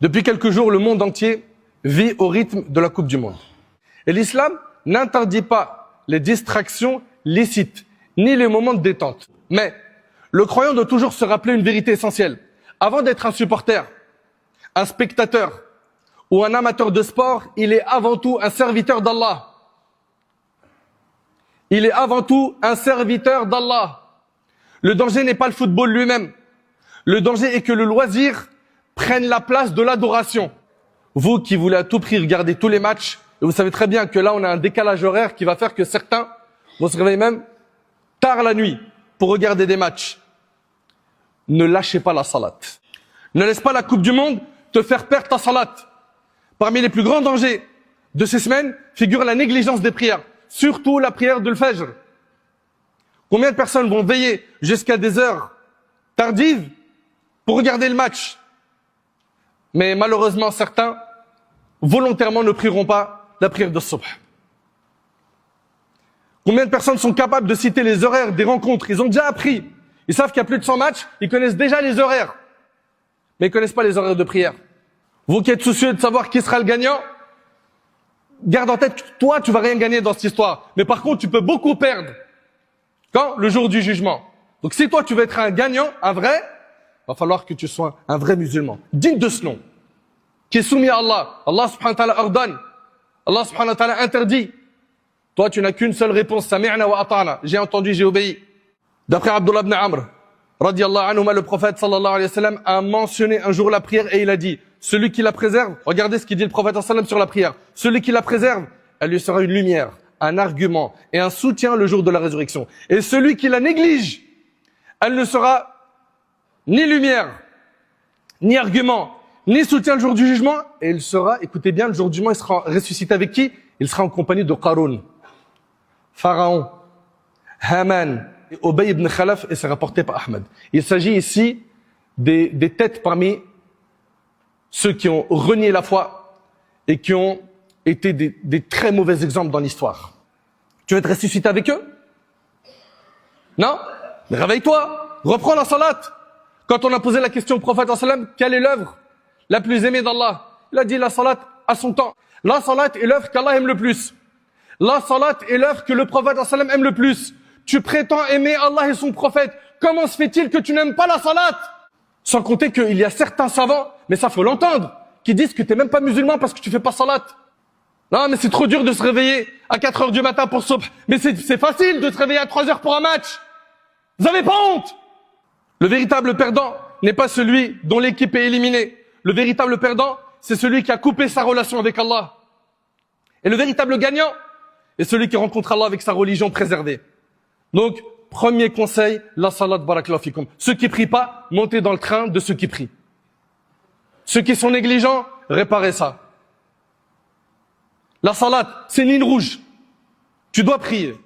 Depuis quelques jours, le monde entier vit au rythme de la Coupe du Monde. Et l'islam n'interdit pas les distractions licites, ni les moments de détente. Mais le croyant doit toujours se rappeler une vérité essentielle. Avant d'être un supporter, un spectateur ou un amateur de sport, il est avant tout un serviteur d'Allah. Il est avant tout un serviteur d'Allah. Le danger n'est pas le football lui-même. Le danger est que le loisir prenne la place de l'adoration. Vous qui voulez à tout prix regarder tous les matchs, et vous savez très bien que là on a un décalage horaire qui va faire que certains vont se réveiller même tard la nuit pour regarder des matchs. Ne lâchez pas la salat. Ne laisse pas la Coupe du Monde te faire perdre ta salat. Parmi les plus grands dangers de ces semaines figure la négligence des prières, surtout la prière de l'Fajr. Combien de personnes vont veiller jusqu'à des heures tardives pour regarder le match? Mais malheureusement, certains, volontairement, ne prieront pas la prière de Subh. Combien de personnes sont capables de citer les horaires des rencontres? Ils ont déjà appris. Ils savent qu'il y a plus de 100 matchs, ils connaissent déjà les horaires. Mais ils ne connaissent pas les horaires de prière. Vous qui êtes soucieux de savoir qui sera le gagnant, garde en tête que toi, tu vas rien gagner dans cette histoire. Mais par contre, tu peux beaucoup perdre. Quand? Le jour du jugement. Donc si toi, tu veux être un gagnant, un vrai, va falloir que tu sois un vrai musulman, digne de ce nom, qui est soumis à Allah. Allah subhanahu wa ta'ala ordonne. Allah subhanahu wa ta'ala interdit. Toi, tu n'as qu'une seule réponse. Sami'na wa ata'na. J'ai entendu, j'ai obéi. D'après Abdullah ibn Amr, radiyallahu anhu, le prophète sallallahu alayhi wa sallam a mentionné un jour la prière et il a dit, celui qui la préserve, regardez ce qu'il dit le prophète sallallahu alayhi wa sallam sur la prière, celui qui la préserve, elle lui sera une lumière, un argument et un soutien le jour de la résurrection. Et celui qui la néglige, elle ne sera ni lumière, ni argument, ni soutien le jour du jugement. Et il sera, écoutez bien, le jour du jugement, il sera ressuscité avec qui? Il sera en compagnie de Qarun, Pharaon, Haman, et Ubay ibn Khalaf, et c'est rapporté par Ahmed. Il s'agit ici des têtes parmi ceux qui ont renié la foi et qui ont été des très mauvais exemples dans l'histoire. Tu veux être ressuscité avec eux? Non? Mais réveille-toi, reprends la salat. Quand on a posé la question au prophète sallam, quelle est l'œuvre la plus aimée d'Allah? Il a dit la salat à son temps. La salat est l'œuvre qu'Allah aime le plus. La salat est l'œuvre que le prophète sallam aime le plus. Tu prétends aimer Allah et son prophète. Comment se fait-il que tu n'aimes pas la salat? Sans compter qu'il y a certains savants, mais ça faut l'entendre, qui disent que tu n'es même pas musulman parce que tu fais pas salat. Non, mais c'est trop dur de se réveiller à 4 heures du matin pour Subh. Mais c'est facile de se réveiller à 3 heures pour un match. Vous avez pas honte? Le véritable perdant n'est pas celui dont l'équipe est éliminée. Le véritable perdant, c'est celui qui a coupé sa relation avec Allah. Et le véritable gagnant est celui qui rencontre Allah avec sa religion préservée. Donc, premier conseil, la salat barakallahu fikum. Ceux qui prient pas, montez dans le train de ceux qui prient. Ceux qui sont négligents, réparez ça. La salat, c'est une ligne rouge. Tu dois prier.